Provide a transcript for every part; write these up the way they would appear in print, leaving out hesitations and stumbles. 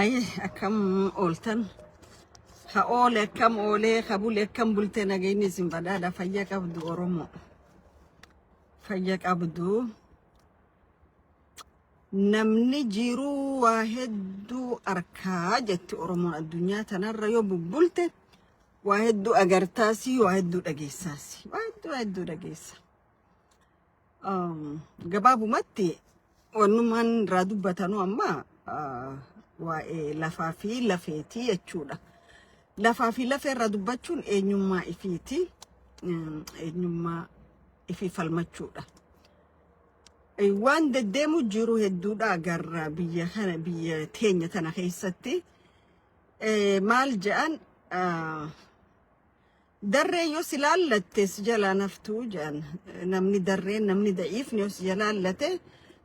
أي كم أولتن خأول كم أولي خبول كم بولتنا جيني زنبدا فيك أبدو أرمو فيك أبدو نمني جيرو واحد أركاجت أرمو الدنيا تنرى يوم بولت واحد أجرتاسي واحد دقيساسي واحد دقيسا جبابو متي ونمان رادو بتانو أما لفافي لفيتي يجودا لفافي لفي ردبتشون إنيما إفيتي إنيما إفي فالمتشودا وان ددمو جيرو هدودا أجر بيا خنا بيا تينيا تنا خيستي مال جان دري يوسلال لتسجل نفتو جان نمني درين نمني ضعيف يوسجلال لته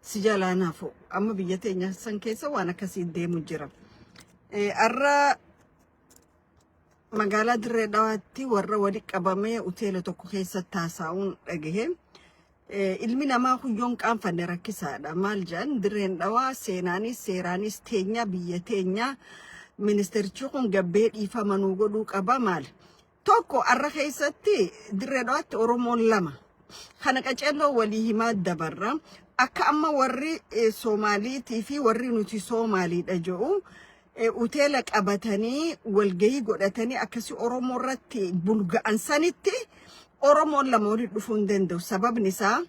سجل نافو أما بيتينيا سنكيسا وانا كسيد ديمو جرا أرى مقالة دريدواتي ورى وديك أبامي أوتيلة توكو خيسة تاساون أجيهم ilmi ما هو يوم كان فنركي سادا مالجان درين دوا سيراني ستينيا بيتينيا minister chukun gabbee dhiifamanuu godhuu qaba maal tokko arra keessatti dirreedhaatti oromoon lama kana qaceelloo walii himaa dabarra akka amma warri Soomaaliitii fi warri nuti Soomaaliidha jedhu hoteela qabatanii walgahii godhatanii akkasi oromoo irratti bulga'an sanitti oromoon lama wali dhufuu hin danda'u sababni isaa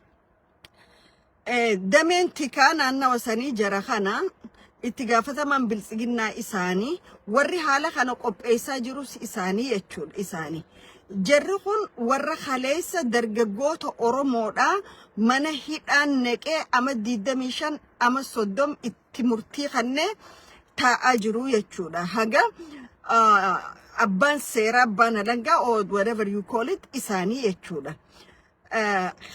dameen tikaa naannawa sanii jara kana itti gaafataman biltsiginnaa isaanii warri haala kana qopheessaa jirus isaanii jechuudha isaanii jarri kun warra khaleessa dargaggoota oromoodha mana hidhaan neqee ama 25 ama 30 itti murtii kannee taa'aa jiru jechuudha haga abbaan seera abbaan alangaa or whatever you call it isaanii jechuudha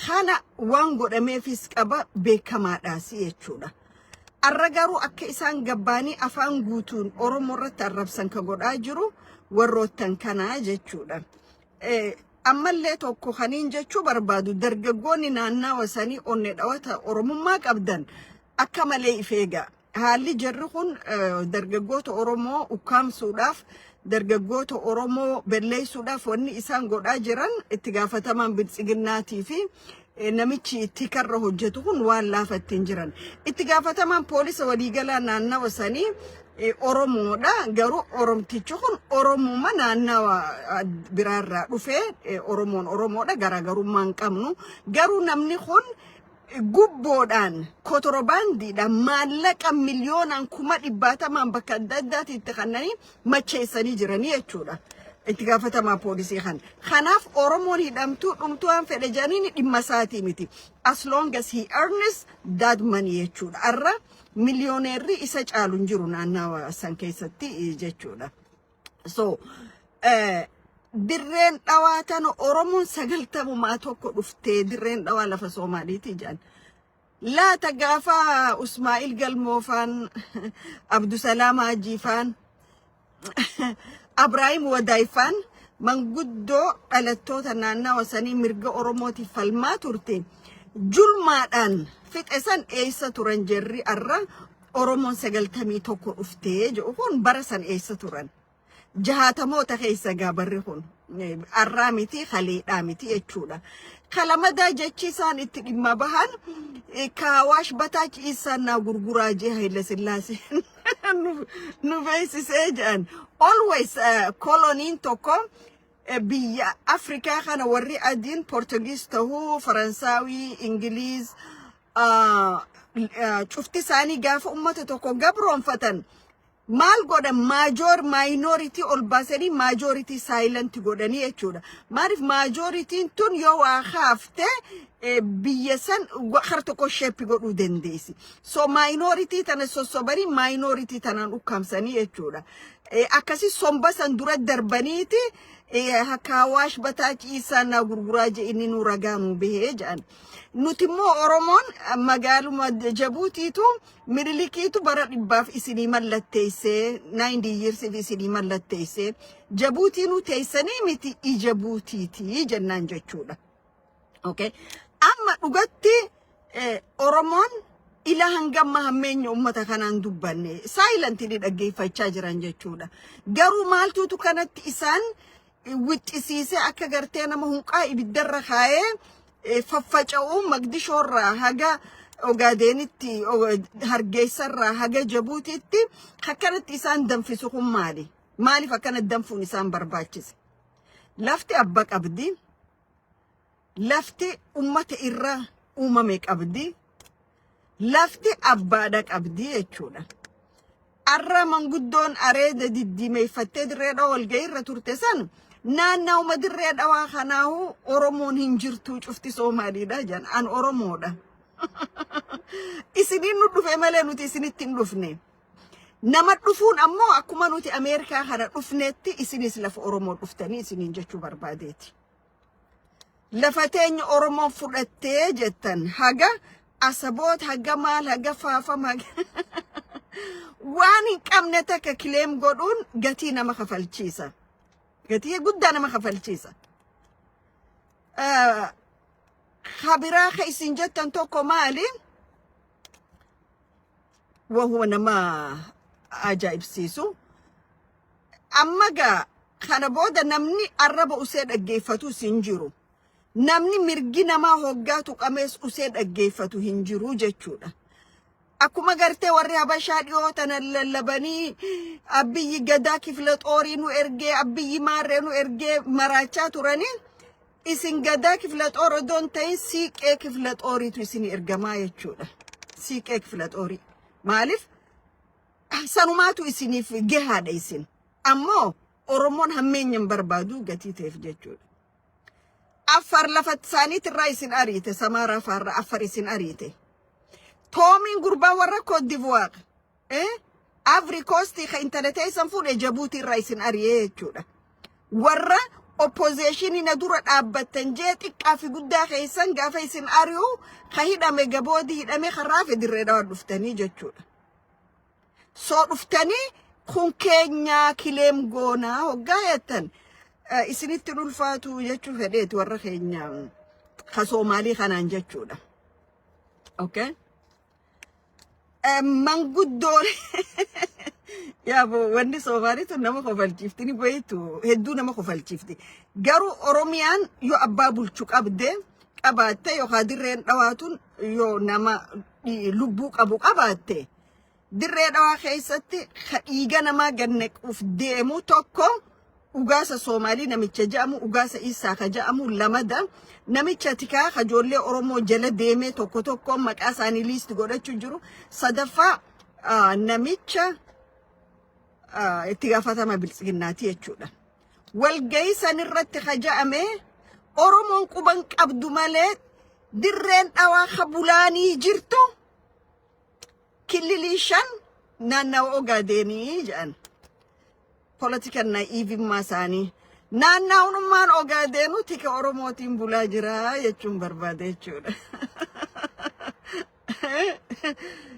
kana waan godhameefis qaba beekamaadhaas jechuudha arragaru akka isaan gabbaanii afaan guutuun oromoo irratti arrabsan ka godhaa jiru warroottan kanaa jechuudha ammallee tokko kaniin jechuu barbaadu dargaggoonni naannawaa sanii onne dhawata oromummaa qabdan akka malee ifeega haalli jarri kun dargaggoota oromoo ukkaamsuudhaaf dargaggoota oromoo belleessuudhaaf wanni isaan godhaa jiran itti gaafataman biltsiginnaatii fi namichi itti karra hojjetu kun waan laafattiin jiran itti gaafataman poolisa waliigalaa naannawa sanii oromoodha garuu oromtichi kun oromuma naannawa biraarraa dhufee oromoodha garaagarummaan qabnu garuu namni kun gubboodhaan kotorbaandiidhaan maallaqa milyoonaan 100,000 bakka adda addaatti itti kannanii macheessanii jiranii jechuudha. itti gaafatamaa poolisii kanaaf oromoon hidhamtuu dhumtuun fedhe janiin dhimma isaatii miti as long as he earns that money jechuudha arra miliyooneerri isa caalu hin jiru naannawa san keessatti jechuudha so dirreen dhawaatan oromoon 90 tokko dhuftee dirreen dhawaa lafa Soomaaliitii jaan laata gaafa Usmaa'il Galmoofaan Abdusalaam Hajiifaan Abrahim Wadaifan manguddoo dhalattoota naannawa sanii mirga oromooti falmaa turte julmaadhaan fixesan eessa turan jerri arra oromoon 91 dhuftee jedhu kun bara san eessa turan jahatamoota keessa gaabarri kun arraa miti khaleedhaa miti jechuudha kalamadaa jechi isaan itti dhimma bahan kaawaash bataachi isaan naa gurguraa jee Haile Sillaasee nu beeksisee jedhan always coloniin tokko biyya Afrikaa kana warri adiin Portuguese tahuu Faransaawii Ingiliiz cufti isaanii gaafa ummata tokko gabroonfatan maal godhan minority ol baasanii majority silent godhanii jechuudha maaliif majoritiin tun yoo waa haafte biyya san har tokko sheeppi godhuu dandeessi so minority tana sossobanii minority tanaan ukkaamsanii jechuudha akkasi somba san dura darbaniiti Kaawaash bataachi isaan naa gurguraa je inni nu ragaanuu bahee jedhan nuti immoo oromoon magaaluma Jabuutiitu Minilikiitu bara 100 isinii mallatteessee 90 years isinii mallatteessee Jabuutiinu teessanii miti Jabuutiiti jennaan jechuudha okay amma dhugatti oromoon ila hangam mahammeenya ummata kanaan dubbanne silently dhaggeeffachaa jiran jechuudha. Garuu maaltuutu kanatti isaan wixxisiise akka gartee nama hunqaa ibiddarra kaayee faffaca'uu Maqdishoorraa haga Ogaadenitti Hargeessarraa haga Jabuutitti akkanatti isaan danfisu kun maali? Maaliif akkana danfuun isaan barbaachise? Lafti abba qabdi. Lafti ummata irra uumame qabdi. Lafti abbaadha qabdi jechuudha. Arra manguddoon areeda diddimeeffattee dirreedha walga'ii irra turte san naannawuma dirreedha waa kanaahu Oromoon hin jirtu cufti Soomaaliidha jedhan. An Oromoodha. Isiniin nu dhufe malee nuti isinitti hin dhufne. Nama dhufuun ammoo akkuma nuti Ameerikaa kana dhufneetti isinis lafa Oromoo dhuftanii isiniin jechuu barbaadeeti. Lafa teenya Oromoo fudhattee jettan haga Asaboot haga maal haga Faafam haga waan hin qabne takka kileem godhuun gatii nama kafalchiisa. Gatii guddaa nama kafalchiisa. Khabiraa ka isin jettan tokko maali? Wahuwa nama ajaa'ibsiisu. Amma gaa kana booda namni arraba usee dhaggeeffatu hin jiru. Namni mirgi namaa hoggaatu qamees usee dhaggeeffatu hin jiru jechuudha. Akkuma gartee warri Habashaa dhiyootan lallabanii Abiyyi Gadaa Kifla Xoorii nu ergee Abiyyi Maarree nu ergee maraachaa turanii isin Gadaa Kifla Xoor odoon ta'in Siiqee Kifla Xooriitu isin ergamaa jechuudha. Siiqee Kifla Xoorii. Maaliif? Sanumaatu isiniif gahaadha isin. Ammoo Oromoon hammeenyan barbaadu gatii ta'eef jechuudha. Afar lafat isaaniitirraa isin ariite. Samaaraa faarra afar isin ariite. Toomiin gurbaa warra Côte d'Ivoire. Ivory Coast ka intalatee isan fuudhee Jabuutiirraa isin ari'ee jechuudha. Warra oppositionii na dura dhaabbattan jee xiqqaa fi guddaa keessan gaafa isin ari'u ka hidhame gaboodii hidhame karraa fi dirree dhawaa dhuftanii jechuudha. Soo dhuftanii kun keenyaa kileem goonaa hoggaa jettan isinitti ulfaatu jechuu fedheeti warra keenya ka Soomaalii kanaan jechuudha. Okay? Manguddoon yaabo wanni Soomaaliitu nama kofalchiifti ni beeytu hedduu nama kofalchiifti. Garuu Oromiyaan yoo abbaa bulchu qabde qabaatte yoo dirreen dhawaatuun yoo nama lubbuu qabu qabaatte dirree dhawaa keessatti dhiiga namaa gannequuf deemu tokko ugaasa Soomaalii namicha jedhamu ugaasa Isaa ka jedhamu lamada namicha tikaa ka ijoollee Oromoo jala deemee tokko maqaa isaanii liisti godhachuu jiru sadaffaa namicha itti gaafatama biltsiginnaati jechuudha. Walga'ii sanirratti ka jedhame Oromoon quban qabdu malee dirreen dhawaa ka bulaanii jirtu kililii 5 naannawa Ogaadenii jedhan. Political naivimmaa isaanii. Naannawummaan Ogaadenu tika Oromootiin bulaa jira jechuun barbaade jechuudha.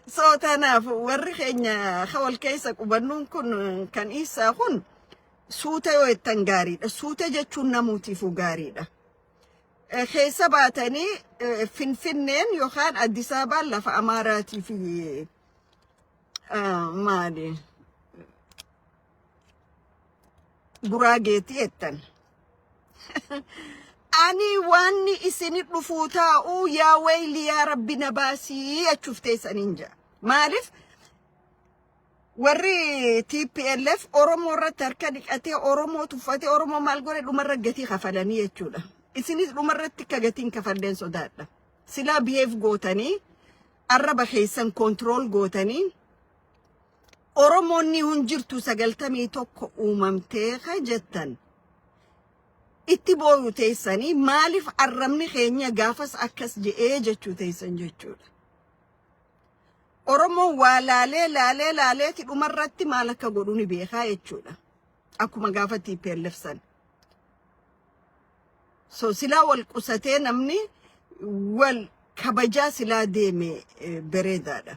So tanaaf warri keenya wal keessa qubannuun kun kan Isaa kun suuta yoo ittan gaariidha. Suuta jechuun namuutiifuu gaariidha. Keessa baatanii Finfinneen yookaan Addis Ababaan lafa Amaaraatii fi maali Guraageetii jettan. Ani waanni isini dhufuu taa'uu yaa wayli yaa Rabbi na baasii jechuuf teessaniin jira. Maaliif? Warri TPLF Oromoo irratti harka dhiqatee Oromoo tuffatee Oromoo maal godhe dhumarra gatii kafalanii jechuudha. Isinis dhumarratti akka gatiin kafalleen sodaadha. Silaa behave gootanii arraba keessan control gootanii Oromoonni hunjirtu 91 uumamtee ka jettan. Itti booyu teessanii maaliif arrabni keenya gaafas akkas je'ee jechuu teessan jechuudha. Oromoon waa laaleeti dhumarratti maal akka godhu ni beekaa jechuudha. Akkuma gaafa TPLF san. So silaa wal qusatee namni wal kabajaa silaa deeme bereedaadha.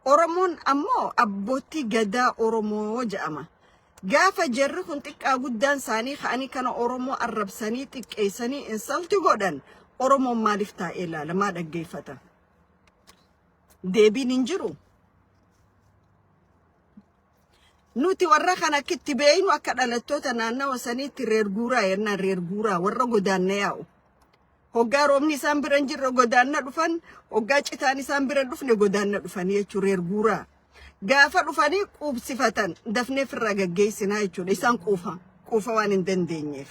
Oromoon ammoo abbootii gadaa Oromoo jedhama. Gaafa jarri kun xiqqaa guddaan isaanii ka'anii kana Oromoo arrabsanii xiqqeessanii insalti godhan Oromoon maaliif taa'ee ilaala maa dhaggeeffata? deebiin hin jiru. Nuti warra kana kitti beeynu akka dhalattoota naannawa saniitti reer guuraa yennaan reer guuraa warra godaanna yaa'u. Hoggaa roobni isaan bira hin jirre godaanna dhufan, hoggaa citaan isaan bira dhufne godaanna dhufanii jechuun reer guuraa. Gaafa dhufanii quubsifatan dafnee firraa gaggeessinaa jechuudha. Isaan quufa waan hin dandeenyeef.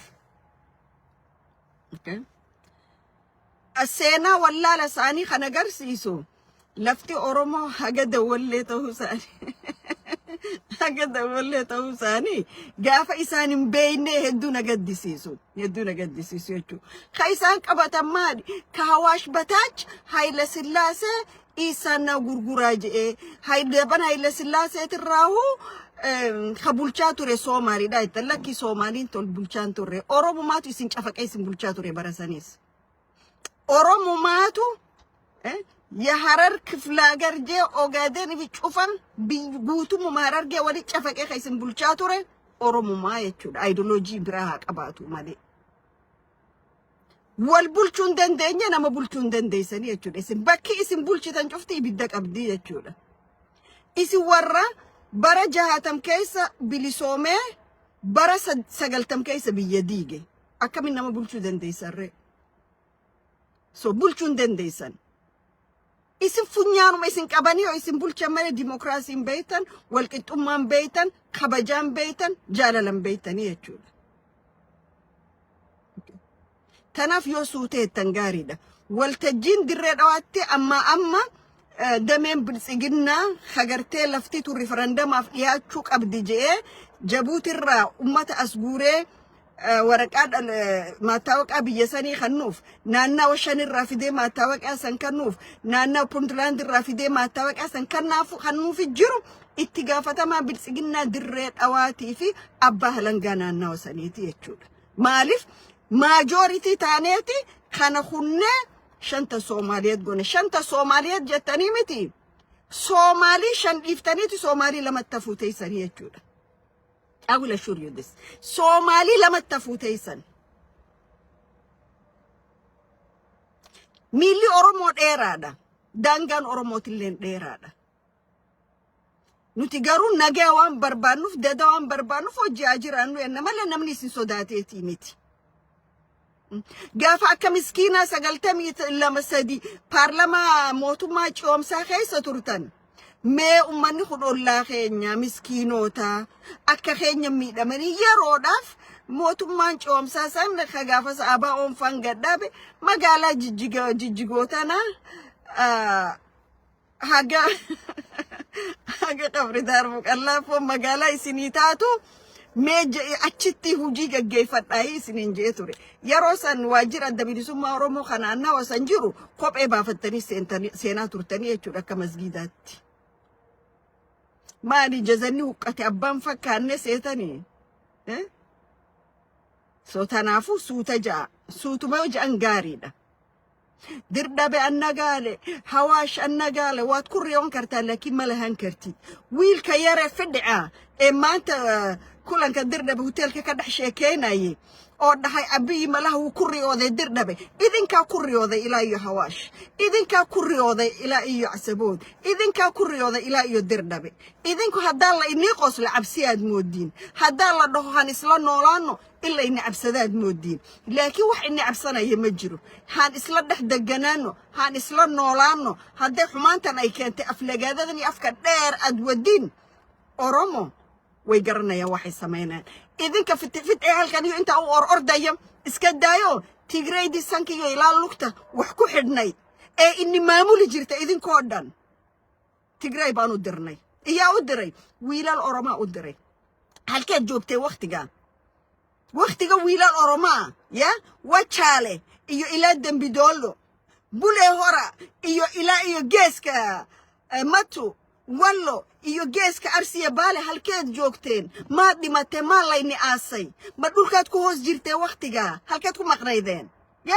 Seenaa wallaala isaanii kan agarsiisu lafti Oromoo haga dawwallee ta'uu isaanii. Haga dawwallee ta'uu isaanii gaafa isaan hin beekne hedduu na gaddisiisu jechuudha. Ka isaan qabatan maali? Ka Hawaash Bataach Hayila Sillaasee isaanna gurguraa jedhee Hayila Sillaasee tirraahu ka bulchaa ture Soomaaliidha. Itti lakki Soomaaliin tol bulchaan turre. Oromumaatu isin cafaqee isin bulchaa ture barasanis. Oromumaatu የሐረር ክፍለ ሀገር ኦጋዴን ቢጩፋን ጉቱም ማራርጌ ወዲ ጨፈቀ ከይስም ቡልቻ ቱረ ኦሮሞማ የቹ አይዲዮሎጂ ብራሃ ቀባቱ ማለ ወል ቡልቹን ደንደኛ ነመ ቡልቹን ደንደይሰን የቹ ደስም በኪ እስም ቡልቺ ተንጮፍቲ ቢደቀብዲ የቹ ኢሲ ወራ በረጃሃተም ከይሰ ቢሊሶሜ በረ ሰገልተም ከይሰ ቢየዲጌ አከም ነመ ቡልቹ ደንደይሰረ ሶ ቡልቹን ደንደይሰን isin funyaanuma isin qabanii oo isin bulchamanii dimokiraasiin beeytan walqixxummaan beeytan kabajaan beeytan jaalalan beeytanii jechuudha. Tanaaf yoo suuteettan gaariidha. Waltajjiin dirree dhawaatti amma dameen biltsiginnaa hagartee lafti tu referendamaaf dhiyaachuu qabdi jedhee Jabuutirraa ummata as guuree waraqaa maataawaqaa biyya sanii kannuuf naannawaa shanirraa fidee maataawaqaa san kannuuf naannawaa Puntlaandirraa fidee maataawaqaa san kannuuf jiru itti gaafatamaa biltsiginnaa dirree dhawaatii fi abbaa halangaa naannawa saniiti jechuudha. Maaliif maajooritii taaneeti kana hunnee shanta Soomaaliyeet gone. Shanta Soomaaliyeet jettanii miti. Soomaalii shan dhiiftaniiti Soomaalii lamatti hafuuteessanii jechuudha. I will assure you this. Somali lama tafuteessan. Milli Oromoo dheeraadha. Daangaan Oromootillee dheeraadha. Nuti garuu nagaa waan barbaannuuf dada waan barbaannuuf hojjaa jiraannu yenna malee namni isin sodaateetii miti. Gaafa akka miskiinaa 92 paarlamaa mootummaa coomsaa keessa turtan. Mee ummanni kun ollaa keenya miskiinota akka keenya miidhamanii yeroodhaaf mootummaan coomsaa san ka gaafa saabaa oonfaan gadhaabe magaalaa jijjigootana haga qabri darbu qallaafoo magaalaa isinii taatu mee achitti hujii gaggeeffadhaa isiniin jee ture. Yeroo san waajjira adda bilisummaa Oromoo kanaan nawa san jiru kophee baafattanii seenaa turtanii jechuudha akka masgiidaatti. Maali jazanni huqqate abbaan fakkaanne seetanii so tanaafu suuta ja'a suutuma ja'an gaariidha. Dirdhabe annagaale Hawaash annagaale waat kurriyoon kartaa laakiin mala hankarti wiilka yare fidhaa maanta kulanka dirdhabe hoteelka ka dhex sheekeenaye oo dhahay abiyi malaha uu kurriyooday dirdhabe idinkaa kurriyooday ilaa iyo Hawaash idinkaa kurriyooday ilaa iyo Casabood idinkaa kurriyooday ilaa iyo dirdhabe idinku haddaan la inii qosla cabsiyaad moodiin haddaan la dhaho han isla noolaano ilaa ini cabsadaad moodiin laakiin wax ini cabsanaya ma jiro han isla dhex deganaano han isla noolaano hadday xumaantan ay keentay aflagaadadan iyo afka dheer aad wadiin Oromo way garanayaan waxay sameynayaan idinka fit halkan iyo inta uu ordaya iska daayo Tigraydi sankiyo ilaa lugta wax ku xidhnay ee inni maamuli jirta idinkoo dhan Tigray baan u dirnay iyaa u diray wiilal Oromo u diray halkeed joogtay waqtiga wiilal Oromo ya wachaale iyo ilaa Dambidoolo bule hora iyo ilaa iyo geeska matu wallo iyo geeska arsiya baale halkeed joogteen ma dhimatay ma layni aasay ma dhulkaad ku hoos jirtay waqtiga halkeed ku maqnaydeen ya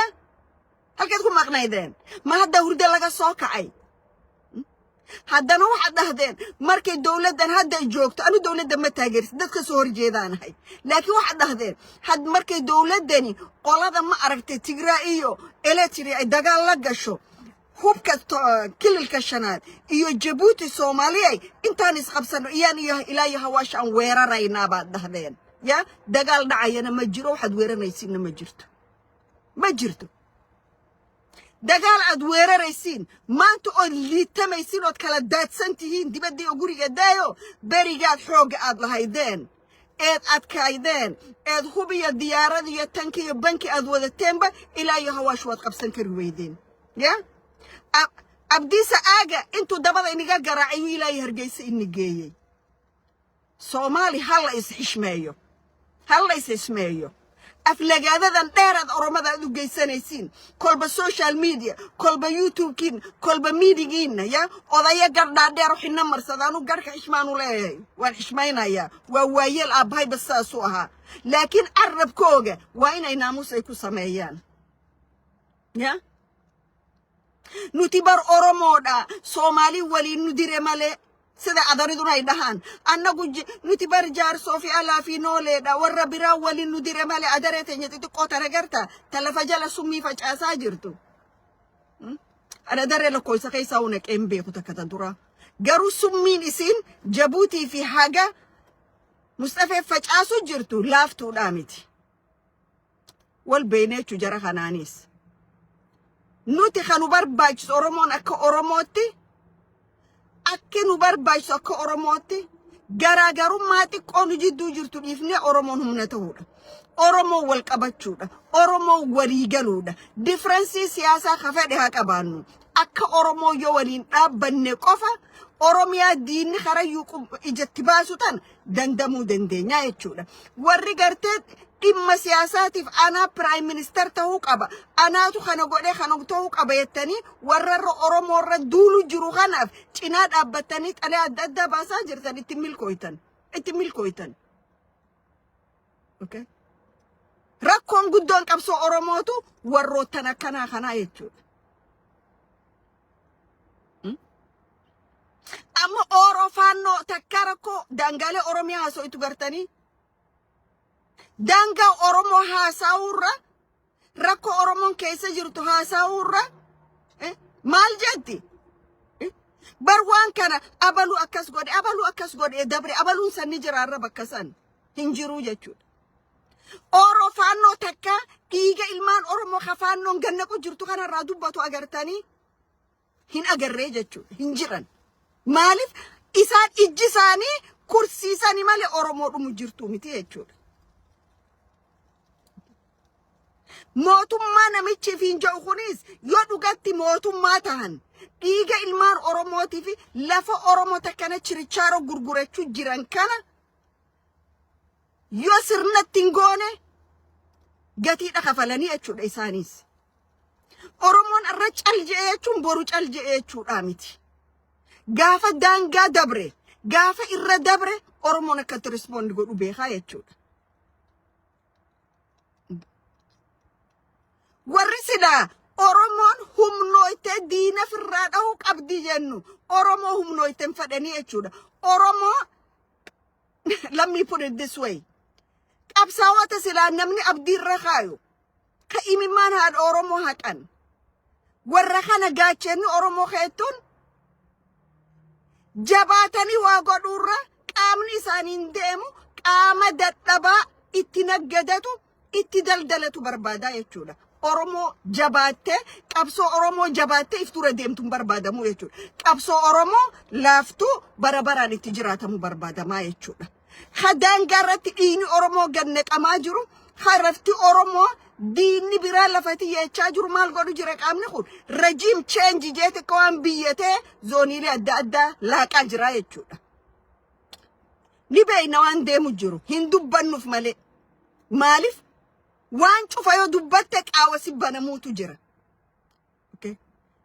halkeed ku maqnaydeen ma hadda hurda laga soo kacay haddana waxaad dhahdeen markay dawladdan hadda joogto anu dawladda ma taageersan dadka soo horjeedaanahay laakiin waxaad dhahdeen had markay dawladdani qolada ma aragtay Tigray iyo Eritrea ay dagaal la gasho هوبك كل الكشنات إيو جيبوتي سوماليا إنتان إسخبسانو إيان إياه إلهي هواش عن ويرا راينا بعد دهدين يا دقال دعايانا مجرو حد ويرا نيسين مجرتو دقال عد ويرا ريسين ما انتو اللي تميسين واتكالا دات سنتيهين دي بدي أقولي قدايو بريقات حوق عد لهايدين ايد ادكايدين ايد خوبيا ديارة دي تنكي بنكي ادوذ التنبا إلهي هواش واتقبسان كرويدين يا أبديسا آجا انتو دبضا إنيقا قراعيو إلهي هرقيس إني جايي سومالي هلا إسحشمايو هلا إسحشمايو أفلقادة ديراد أورمادا أدو جيسانيسين كل بالسوشيال ميديا كل بيوتيوب كين كل بميديين يا وضايا قردا ديرو حنا مرصدانو قرك حشمانو ليه وان حشمينا يا ووايل أبهاي بساسوها لكن عرب كوغا وين أي ناموس أيكو سميان يا نتبر أورمودا سومالي ولي ندير مالي سيدا أدريدون هيدهان أنا قج نتبر جار صوفي ألا في نوليدا ورا برا ولي ندير مالي أدريتين يتي قوتا رجرتا تلفجال سمي فجأة ساجرتو أنا دري لكوي سكي ساونك إمبي كتا دورا جارو سمين إسين جبوتي في حاجة مستفى فجأة سجرتو لافتو دامتي والبينات جرى خنانيس نوتي خانو برباج أورمون أكا أورموتي أكنو برباج أكا أورموتي غراغارو ماتي قونو جدو جرتو إفني أورمون هم نتهودا أورمو والقبتشودا أورمو وريغلودا ديفرنسي سياسة خفادي هاكابانو أكا أورمو يوالين أبني قفا أورميا ديني خرا يوكو إجتباسو تان دندمو دندينيا يتشودا ورغرتت إما سياساتي أنا برايم مينستر تهوك أبا أنا تو خانو قولي خانو تهوك أبا يتاني ورر أورمو ردولو جرو خاناف چناد أبتاني تاني أدد باسا جرتاني اتميل كويتان أوكي ركون قدون كبسو أورموتو ورو تنكنا خانا يتشود أما أورو فانو تكاركو دانغالي أوروميا هاسو إتو غرتاني دانغا أورومو هاساورا ركو أورومون كيسا جرتو هاساورا مال جدي بروان كان أبلو أكاس غودي دبري أبلو سنجر عرب أكاسان هنجرو جاتشود أورو فانو تكا إيجا إلمان أورومو خفانو نغنكو جرتو خانا رادو باتو أغرتاني هن أغرري جاتشود هنجران مالف إسان إجساني كرسي ساني مالي أورومو رمو جرتو متي جاتشود موتوما نميتشي فين جو خونيس يودو غاتي موتوما تهان إيجا إلمان أورومو تيفي لفا أورومو تكنا چرچارو غرغرچو جيران كانا يوسرنا تنغوني غاتي دخفلاني أچود إسانيس أورومون الرج الجئيچون بوروج الجئيچو آميتي غافا دانغا دبري غافا إرى دبري أورومو نكت رسپوند غورو بيخا يچود ورسلا أورومون هم نويته دينا في الراد أو قبدي جنو أورومو هم نويته مفدني أشودا أورومو let me put it this way أبساوات سلا نمني أبدي الرخايو كإيمي مان هاد أورومو هكان ورخانا غاتشنو أورومو خيتون جباتني واغدورا قامني سانين ديمو قام دتبا اتنقدتو اتدلدلتو بربادا يچودا أورومو جباتة كابسو أورومو جباتة إفتورة ديمتم بربادة مو يجول كابسو أورومو لافتو برابرة لتجارة مو بربادة ما يجول خدان قررت إني أورومو جنك أماجرو خرفتي أورومو ديني برا لفتي يتشاجر مال قدو جرك أمني خود رجيم تشانجي جيت كوان بيته زوني لي أدا لاك أجرا يجول نبي نوان ديمو جرو هندو بنوف مالي مالف وان شوفايو دبتك أواسي بنموتو جرا أوكي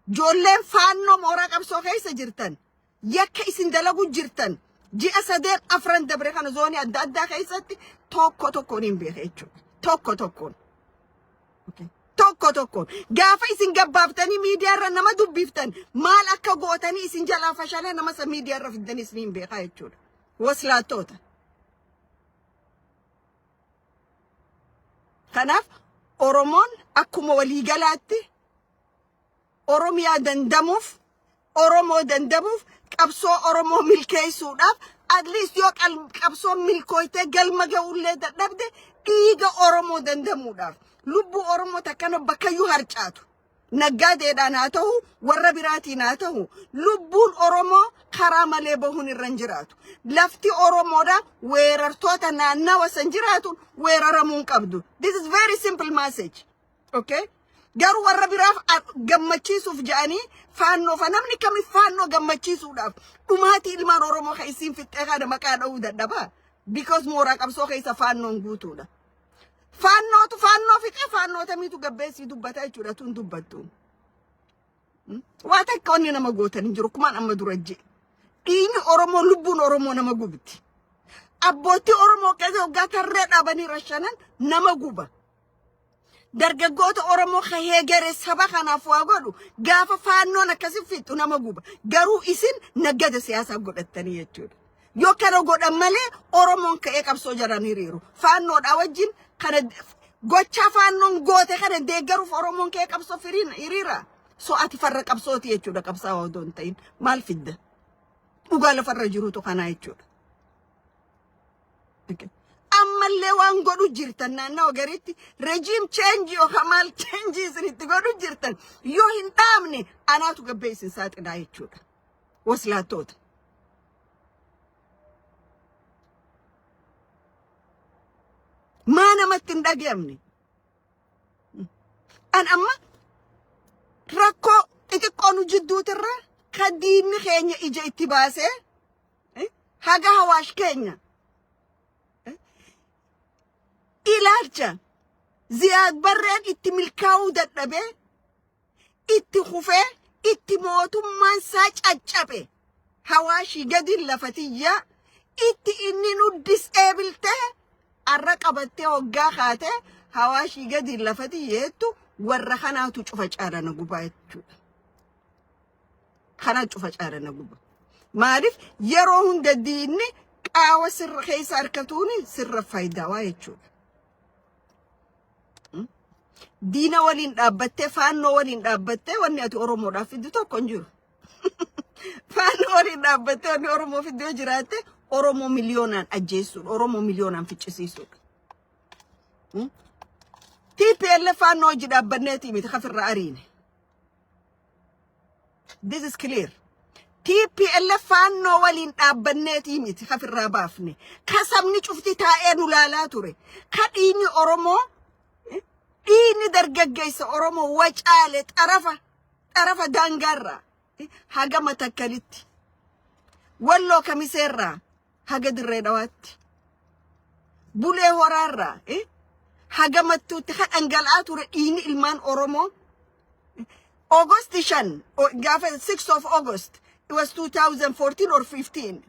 جولين فانو مورا قبسو خيسا جرتن يكا إسن دلقو جرتن جي أسادين أفران دبريخان زوني أدا خيساتي توكو نمبي خيچو توكو أوكي توكو غافا إسن قبابتاني ميديا را نما دبيفتن مال أكا قوتاني إسن جالا فشالي نما سا ميديا را فدن إسنين بي خيچو وصلاتوتا خناف أورومون أكو مولي غلاتي Oromiyaa dandamuuf Oromoo dandamuuf qabsoo Oromoo milkeessuudhaaf at least yoo qabsoo milkooytee galma ga'ullee dadhabde dhiiga Oromoo dandamuudhaaf lubbuu Oromoo takkana bakkayyuu harcaatu naggaadeedhaan haa ta'u warra biraatiin haa ta'u lubbuun Oromoo karaa malee bahuun irra hin jiraatu lafti Oromoodha weerartoota naannawa san jiraatu weeraramuun qabdu. This is very simple message. Okay? Garu warra biraaf gammachiisuuf jedhanii faannoo fa namni kami faannoo gammachiisuudhaaf dhumaati ilmaan Oromoo ka isiin fixxee kana maqaa dha'uu dadhabaa because mooraa qabsoo keessa faannoon guutuudha. Faannoo fixee faannoota miitu gabbeessii dubbataa jechuudha tun dubbattuun. Waa takka wanni nama gootan hin jiru kumaan amma dura jee. Dhiigni Oromoo lubbuun Oromoo nama gubti. Abbootii Oromoo keessa waggaa tarree dhaabanii rashanan nama guba. Dargaggoota Oromoo heegere saba kanaaf waa godhu gaafa faannoon akkasii fixu nama guba. Garuu isin naggada siyaasaa godhattanii jechuudha. Yoo kana godhan malee Oromoon ka'ee qabsoo jaran hiriiru. Faannoodhaa wajjin kana gochaa faannoon goote kana deeggaruuf Oromoon ka'ee qabsoo hiriira. So ati farra qabsooti jechuudha qabsaa odoo hin ta'in maal fidda? Dhugaa lafarra jirutu kana jechuudha. Ammallee waan godhu jirtan naannoo gariitti regime change yookaan maal change isinitti godhu jirtan yoo hin dhaabne anaatu gabbee isin saaxilaa jechuudha. Waslaattoota. Maa namatti hin dhaga'amne. An amma rakkoo xixiqqoo nu jidduutirra kan diinni keenya ija itti baasee haga hawaash keenya ilaalcha Ziyaad Barreen itti milkaa'uu dadhabee itti kufee itti mootummaan isaa caccabe hawaashii gadi lafatiyyaa itti inni nu dis'eebiltee arra qabattee hoggaa kaatee hawaashii gadi lafatiyyeettu warra kanaatu cufa caarana gubaa jechuudha. Kana cufa caarana gubaa. Maaliif yeroo hunda diinni qaawa sirra keessa harkatuuni sirra faayidaa jechuudha. Diina waliin dhaabbattee faannoo waliin dhaabbattee wanni ati Oromoodhaaf fiddu tokko hin jiru. Faannoo waliin dhaabbattee wanni Oromoo fiddu yoo jiraatte Oromoo miliyoonaan ajjeessuudha. Oromoo miliyoonaan ficcisiisuudha. TPLF faannoo hojii dhaabbanneetii miti kafirra ariine. This is clear. TPLF faannoo waliin dhaabbanneetii miti kafirraa baafne. Ka sabni cufti taa'ee nu laalaa ture. Ka dhiinni Oromoo dhiinni dargaggeessa Oromoo wacaale xarafa daangaarraa haga Matakkalitti Walloo Kamiseerraa haga Dirree Dhawaatti Bulee Horaarraa haga Mattuutti kan dhangala'aa ture dhiinni ilmaan Oromoo August 5 gaafa 6 of August it was 2014 or 15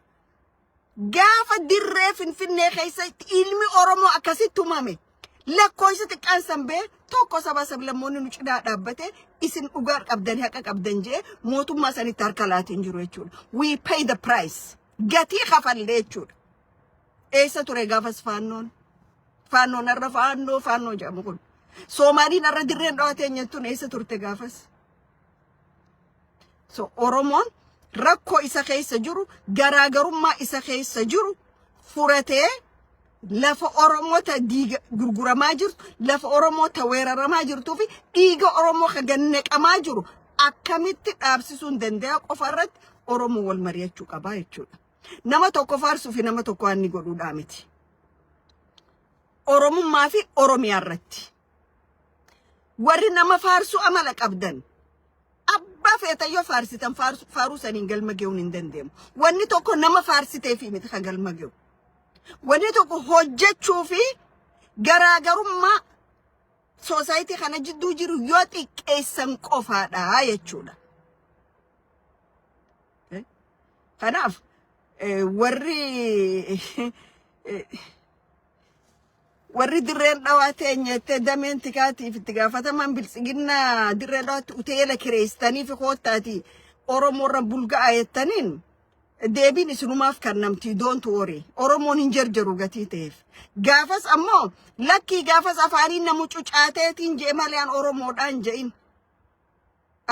gaafa Dirree Finfinnee keessatti ilmi Oromoo akkasitti tumame lakkoofsa xiqqaan sanbee tokko saba sablammoonni nu cinaa dhaabbate isin dhugaa qabdan haqa qabdan jee mootummaa sanitti harka laatiin jiru jechuudha. We pay the price. Gatii kafalle jechuudha. Eessa ture gaafas faannoon? Faannoon irra faannoo jedhamu kun. Soomaaliin irra Dirreen Dhawaatee nyattuun eessa turte gaafas? So Oromoon rakkoo isa keessa jiru garaagarummaa isa keessa jiru furatee lafa Oromoota diiga gurguramaa jirtu lafa Oromoota weeraramaa jirtuu fi dhiiga Oromoo ka ganneqamaa jiru akkamitti dhaabsisuun danda'a qofarratti Oromoo wal mari'achuu qabaa jechuudha. Nama tokko faarsuu fi nama tokko waan ni godhuudhaa miti. Oromummaa fi Oromiyaa irratti warri nama faarsuu amala qabdan abbaa feetayyoo faarsitan faaruu saniin galma ga'uun hin dandeenyu. Wanni tokko nama faarsitee fi miti ka galma ga'u. Wanni tokko hojjechuu fi garaagarummaa society kana jidduu jiru yoo xiqqeessan qofaadha jechuudha. Kanaaf warri Dirreen Dhawaatee nyaatee dameen tikaatiif itti gaafataman biltsiginnaa Dirreen Dhawaatti uteela kireessitanii fi koottaati Oromoorra bulga'a jettaniin deebiin isinumaaf kannamti don't worry. Oromoon hin jarjaru gatii ta'eef. Gaafas ammoo lakkii gaafas afaaniin namu cucaateetiin jee malee Oromoodhaan je'in.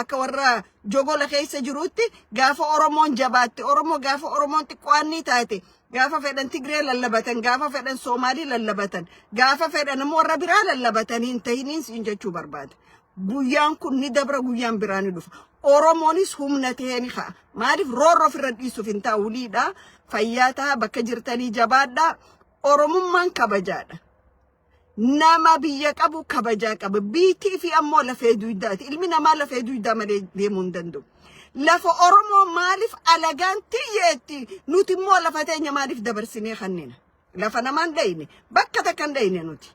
akka warra jogola keessa jirutti gaafa Oromoon jabaatti Oromoo gaafa Oromoon xiqqaanni taate gaafa fedhan Tigree lallabatan gaafa fedhan Soomaalii lallabatan gaafa fedhan warra biraa lallabatan hin tahiniin siin jechuu barbaada. Guyyaan kun ni dabra guyyaan biraa ni dhufa. Oromoonis humna ta'ee ni ka'a. Maaliif roorroo firra dhiisuuf hin taa'uliidha. Fayyaa ta'a bakka jirtanii jabaadha. Oromummaan kabajaadha. Nama biyya qabu kabajaa qaba. Biitii fi ammoo lafee duydaati. Ilmi namaa lafee duydaa malee deemuu hin danda'u. Lafa Oromoo maaliif alagaan tiyyeetti nuti immoo lafa teenya maaliif dabarsinee kannina. Lafa namaan dhayne bakka takka hin dhayne nuti.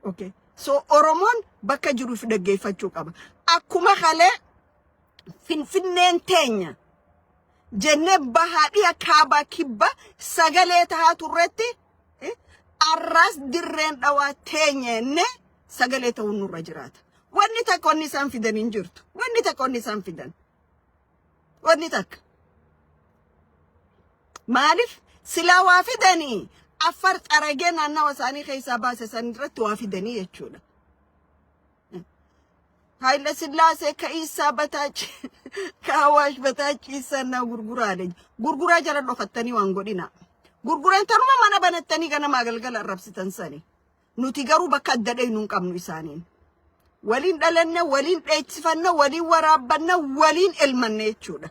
Okay. So Oromoon bakka jiruuf dhaggeeffachuu qaba. Akkuma kalee Finfinneen teenya jennee bahaadhiya kaabaa kibba sagalee tahaa turretti arras dirreen dhawaa teenyenne sagalee ta'uu nurra jiraata. Wanni takka onni isaan fidan hin jirtu. Wanni takka onni isaan fidan. Wanni takka. Maaliif silaa waa fidanii Afar xaragee naannawa isaanii keessaa baase san irratti waa fidanii jechuudha. Haayila Sillaasee ka'isa bataachi kaawash bataachi isana gurguraale. Gurguraa jala dhokattanii waan godhina. Gurguraan tanuma mana banattanii ganama galgala arrabsitan sani. Nuti garuu bakka adda dhaynu hin qabnu isaaniin. Waliin dhalanne, waliin dheechifanne, waliin waraabbanne, waliin elmanne jechuudha.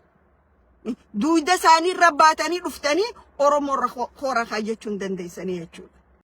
Duuda isaanii irra baatanii dhuftanii Oromoo irra hoora kaayyachuun dandeessanii jechuudha.